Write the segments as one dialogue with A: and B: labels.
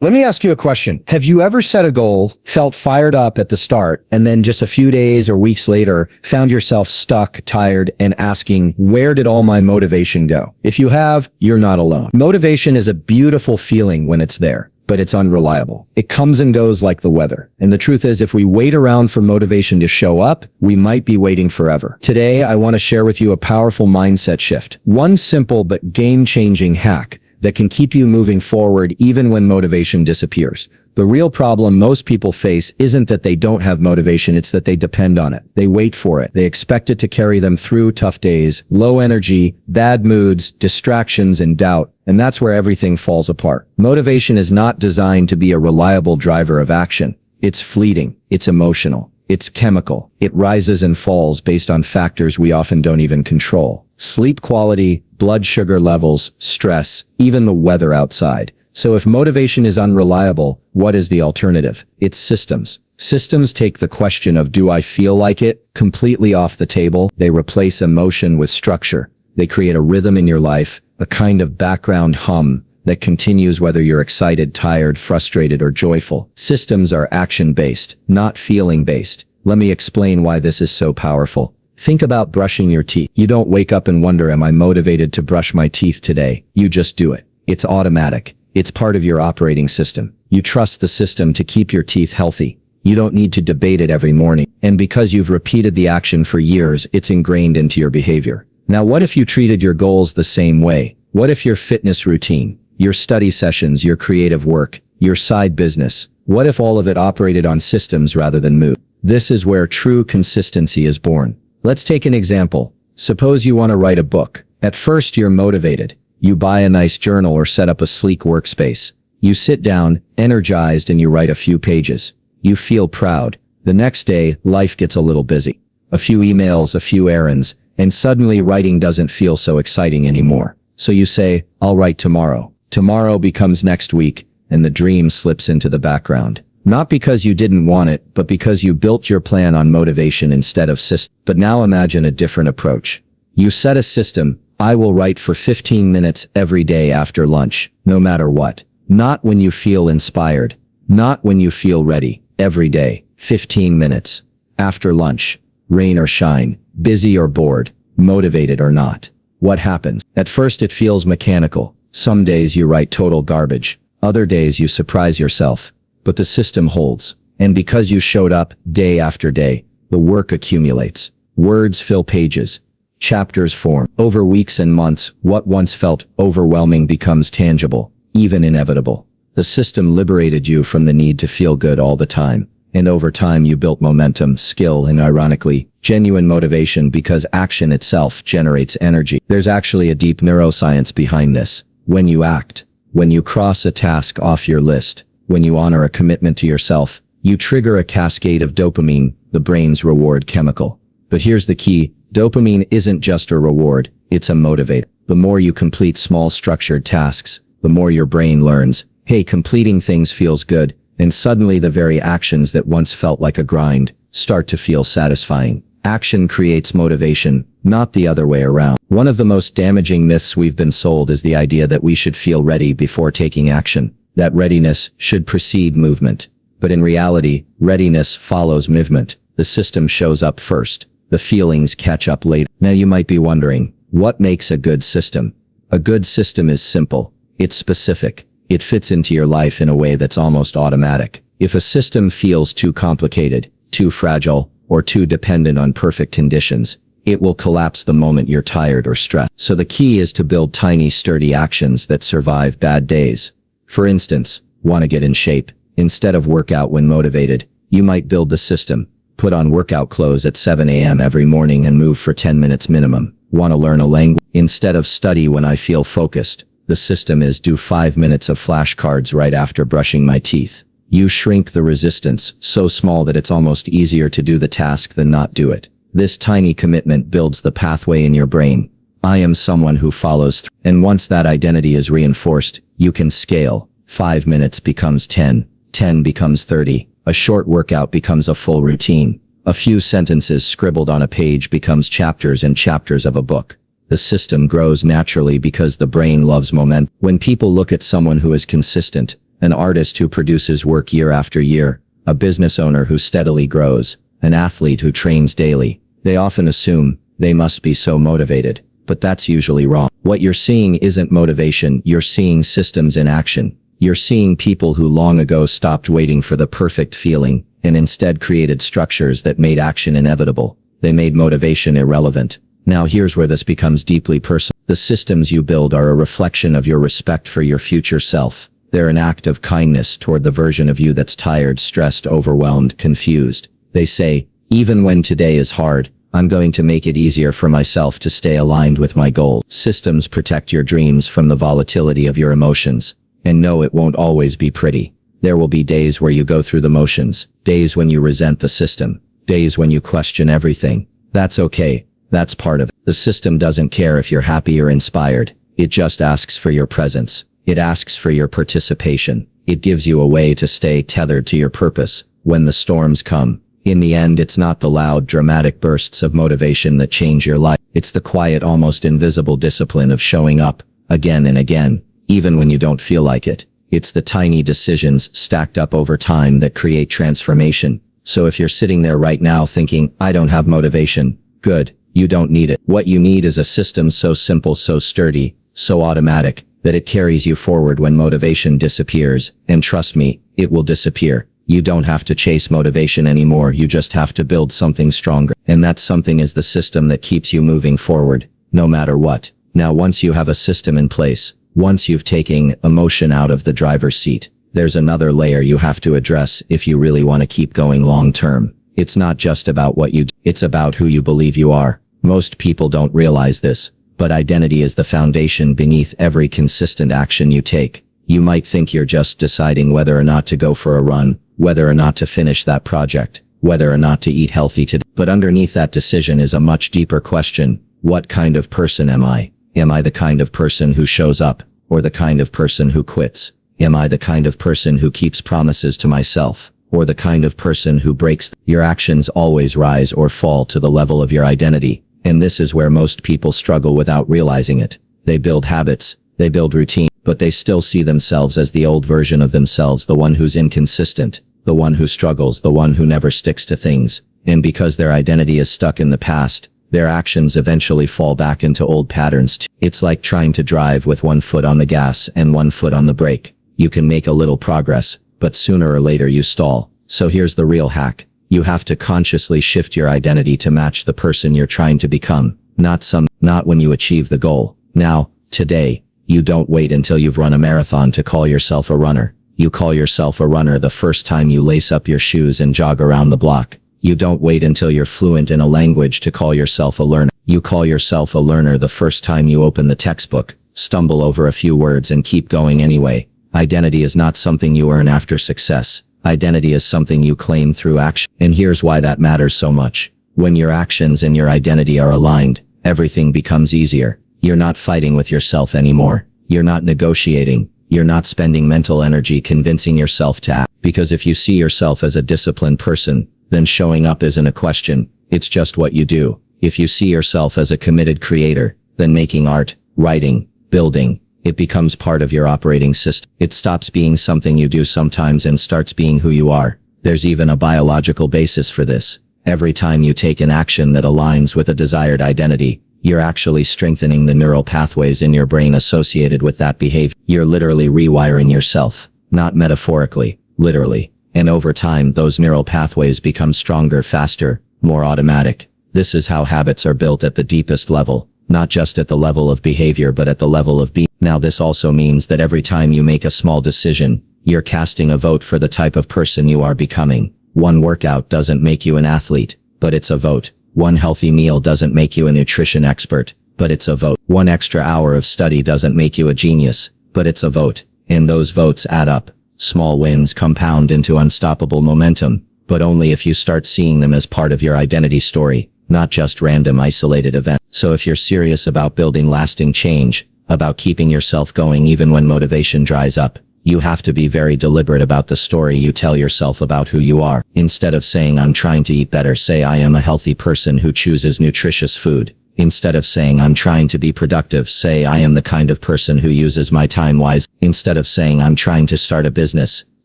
A: Let me ask you a question. Have you ever set a goal, felt fired up at the start, and then just a few days or weeks later, found yourself stuck, tired, and asking, where did all my motivation go? If you have, you're not alone. Motivation is a beautiful feeling when it's there, but it's unreliable. It comes and goes like the weather. And the truth is, if we wait around for motivation to show up, we might be waiting forever. Today, I want to share with you a powerful mindset shift. One simple but game-changing hack that can keep you moving forward even when motivation disappears. The real problem most people face isn't that they don't have motivation, it's that they depend on it. They wait for it. They expect it to carry them through tough days, low energy, bad moods, distractions, and doubt. And that's where everything falls apart. Motivation is not designed to be a reliable driver of action. It's fleeting. It's emotional. It's chemical. It rises and falls based on factors we often don't even control. Sleep quality, blood sugar levels, stress, even the weather outside. So if motivation is unreliable, what is the alternative? It's systems. Systems take the question of do I feel like it completely off the table. They replace emotion with structure. They create a rhythm in your life, a kind of background hum that continues whether you're excited, tired, frustrated, or joyful. Systems are action-based, not feeling-based. Let me explain why this is so powerful. Think about brushing your teeth. You don't wake up and wonder, am I motivated to brush my teeth today? You just do it. It's automatic. It's part of your operating system. You trust the system to keep your teeth healthy. You don't need to debate it every morning. And because you've repeated the action for years, it's ingrained into your behavior. Now, what if you treated your goals the same way? What if your fitness routine, your study sessions, your creative work, your side business, what if all of it operated on systems rather than mood? This is where true consistency is born. Let's take an example. Suppose you want to write a book. At first, you're motivated. You buy a nice journal or set up a sleek workspace. You sit down, energized, and you write a few pages. You feel proud. The next day, life gets a little busy. A few emails, a few errands, and suddenly writing doesn't feel so exciting anymore. So you say, I'll write tomorrow. Tomorrow becomes next week, and the dream slips into the background. Not because you didn't want it, but because you built your plan on motivation instead of system. But now imagine a different approach. You set a system. I will write for 15 minutes every day after lunch, no matter what. Not when you feel inspired. Not when you feel ready. Every day, 15 minutes. After lunch. Rain or shine. Busy or bored. Motivated or not. What happens? At first it feels mechanical. Some days you write total garbage. Other days you surprise yourself. But the system holds. And because you showed up day after day, the work accumulates. Words fill pages. Chapters form. Over weeks and months, what once felt overwhelming becomes tangible, even inevitable. The system liberated you from the need to feel good all the time. And over time you built momentum, skill, and ironically, genuine motivation because action itself generates energy. There's actually a deep neuroscience behind this. When you act, when you cross a task off your list, when you honor a commitment to yourself, you trigger a cascade of dopamine, the brain's reward chemical. But here's the key. Dopamine isn't just a reward, it's a motivator. The more you complete small structured tasks, the more your brain learns, hey, completing things feels good, and suddenly the very actions that once felt like a grind start to feel satisfying. Action creates motivation, not the other way around. One of the most damaging myths we've been sold is the idea that we should feel ready before taking action. That readiness should precede movement. But in reality, readiness follows movement. The system shows up first. The feelings catch up later. Now you might be wondering, what makes a good system? A good system is simple. It's specific. It fits into your life in a way that's almost automatic. If a system feels too complicated, too fragile, or too dependent on perfect conditions, it will collapse the moment you're tired or stressed. So the key is to build tiny, sturdy actions that survive bad days. For instance, want to get in shape? Instead of work out when motivated, you might build the system. Put on workout clothes at 7 a.m. every morning and move for 10 minutes minimum. Want to learn a language? Instead of study when I feel focused, the system is do 5 minutes of flashcards right after brushing my teeth. You shrink the resistance so small that it's almost easier to do the task than not do it. This tiny commitment builds the pathway in your brain. I am someone who follows through. And once that identity is reinforced, you can scale. 5 minutes becomes 10. 10 becomes 30. A short workout becomes a full routine. A few sentences scribbled on a page becomes chapters and chapters of a book. The system grows naturally because the brain loves momentum. When people look at someone who is consistent, an artist who produces work year after year, a business owner who steadily grows, an athlete who trains daily. They often assume they must be so motivated, but that's usually wrong. What you're seeing isn't motivation, you're seeing systems in action. You're seeing people who long ago stopped waiting for the perfect feeling and instead created structures that made action inevitable. They made motivation irrelevant. Now here's where this becomes deeply personal. The systems you build are a reflection of your respect for your future self. They're an act of kindness toward the version of you that's tired, stressed, overwhelmed, confused. They say, even when today is hard, I'm going to make it easier for myself to stay aligned with my goals. Systems protect your dreams from the volatility of your emotions. And no, it won't always be pretty. There will be days where you go through the motions, days when you resent the system, days when you question everything. That's okay. That's part of it. The system doesn't care if you're happy or inspired. It just asks for your presence. It asks for your participation. It gives you a way to stay tethered to your purpose when the storms come. In the end, it's not the loud, dramatic bursts of motivation that change your life. It's the quiet, almost invisible discipline of showing up again and again, even when you don't feel like it. It's the tiny decisions stacked up over time that create transformation. So if you're sitting there right now thinking, I don't have motivation, good, you don't need it. What you need is a system so simple, so sturdy, so automatic, that it carries you forward when motivation disappears. And trust me, it will disappear. You don't have to chase motivation anymore, you just have to build something stronger. And that something is the system that keeps you moving forward, no matter what. Now once you have a system in place, once you've taken emotion out of the driver's seat, there's another layer you have to address if you really want to keep going long term. It's not just about what you do, it's about who you believe you are. Most people don't realize this, but identity is the foundation beneath every consistent action you take. You might think you're just deciding whether or not to go for a run, whether or not to finish that project, whether or not to eat healthy today. But underneath that decision is a much deeper question. What kind of person am I? Am I the kind of person who shows up, or the kind of person who quits? Am I the kind of person who keeps promises to myself, or the kind of person who breaks? Your actions always rise or fall to the level of your identity, and this is where most people struggle without realizing it. They build habits, they build routine, but they still see themselves as the old version of themselves, the one who's inconsistent, the one who struggles, the one who never sticks to things. And because their identity is stuck in the past, their actions eventually fall back into old patterns too. It's like trying to drive with one foot on the gas and one foot on the brake. You can make a little progress, but sooner or later you stall. So here's the real hack. You have to consciously shift your identity to match the person you're trying to become, not when you achieve the goal. Now, today, you don't wait until you've run a marathon to call yourself a runner. You call yourself a runner the first time you lace up your shoes and jog around the block. You don't wait until you're fluent in a language to call yourself a learner. You call yourself a learner the first time you open the textbook, stumble over a few words and keep going anyway. Identity is not something you earn after success. Identity is something you claim through action. And here's why that matters so much. When your actions and your identity are aligned, everything becomes easier. You're not fighting with yourself anymore. You're not negotiating. You're not spending mental energy convincing yourself to act. Because if you see yourself as a disciplined person, then showing up isn't a question. It's just what you do. If you see yourself as a committed creator, then making art, writing, building, it becomes part of your operating system. It stops being something you do sometimes and starts being who you are. There's even a biological basis for this. Every time you take an action that aligns with a desired identity, you're actually strengthening the neural pathways in your brain associated with that behavior. You're literally rewiring yourself, not metaphorically, literally. And over time, those neural pathways become stronger, faster, more automatic. This is how habits are built at the deepest level, not just at the level of behavior, but at the level of being. Now, this also means that every time you make a small decision, you're casting a vote for the type of person you are becoming. One workout doesn't make you an athlete, but it's a vote. One healthy meal doesn't make you a nutrition expert, but it's a vote. One extra hour of study doesn't make you a genius, but it's a vote. And those votes add up. Small wins compound into unstoppable momentum, but only if you start seeing them as part of your identity story, not just random isolated events. So if you're serious about building lasting change, about keeping yourself going even when motivation dries up, you have to be very deliberate about the story you tell yourself about who you are. Instead of saying I'm trying to eat better, say I am a healthy person who chooses nutritious food. Instead of saying I'm trying to be productive, say I am the kind of person who uses my time wisely. Instead of saying I'm trying to start a business,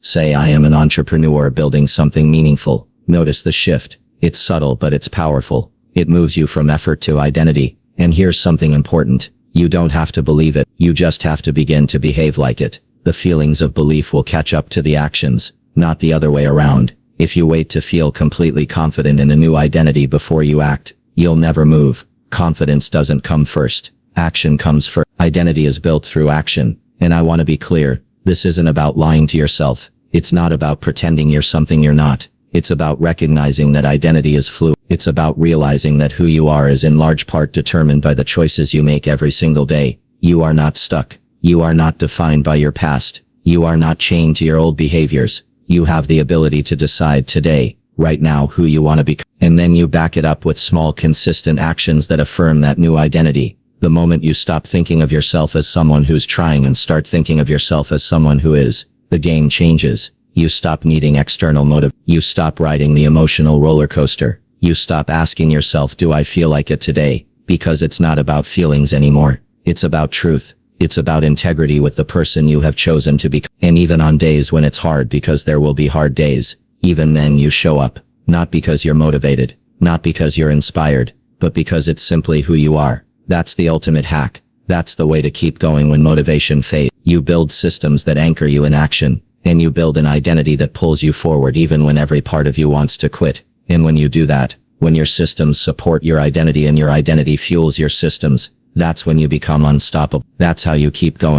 A: say I am an entrepreneur building something meaningful. Notice the shift. It's subtle, but it's powerful. It moves you from effort to identity. And here's something important. You don't have to believe it. You just have to begin to behave like it. The feelings of belief will catch up to the actions, not the other way around. If you wait to feel completely confident in a new identity before you act, you'll never move. Confidence doesn't come first. Action comes first. Identity is built through action. And I want to be clear. This isn't about lying to yourself. It's not about pretending you're something you're not. It's about recognizing that identity is fluid. It's about realizing that who you are is in large part determined by the choices you make every single day. You are not stuck. You are not defined by your past. You are not chained to your old behaviors. You have the ability to decide today, right now, who you want to become. And then you back it up with small, consistent actions that affirm that new identity. The moment you stop thinking of yourself as someone who's trying and start thinking of yourself as someone who is, the game changes. You stop needing external motive. You stop riding the emotional roller coaster. You stop asking yourself, do I feel like it today? Because it's not about feelings anymore. It's about truth. It's about integrity with the person you have chosen to become. And even on days when it's hard, because there will be hard days, even then you show up. Not because you're motivated, not because you're inspired, but because it's simply who you are. That's the ultimate hack. That's the way to keep going when motivation fades. You build systems that anchor you in action, and you build an identity that pulls you forward even when every part of you wants to quit. And when you do that, when your systems support your identity and your identity fuels your systems, that's when you become unstoppable. That's how you keep going.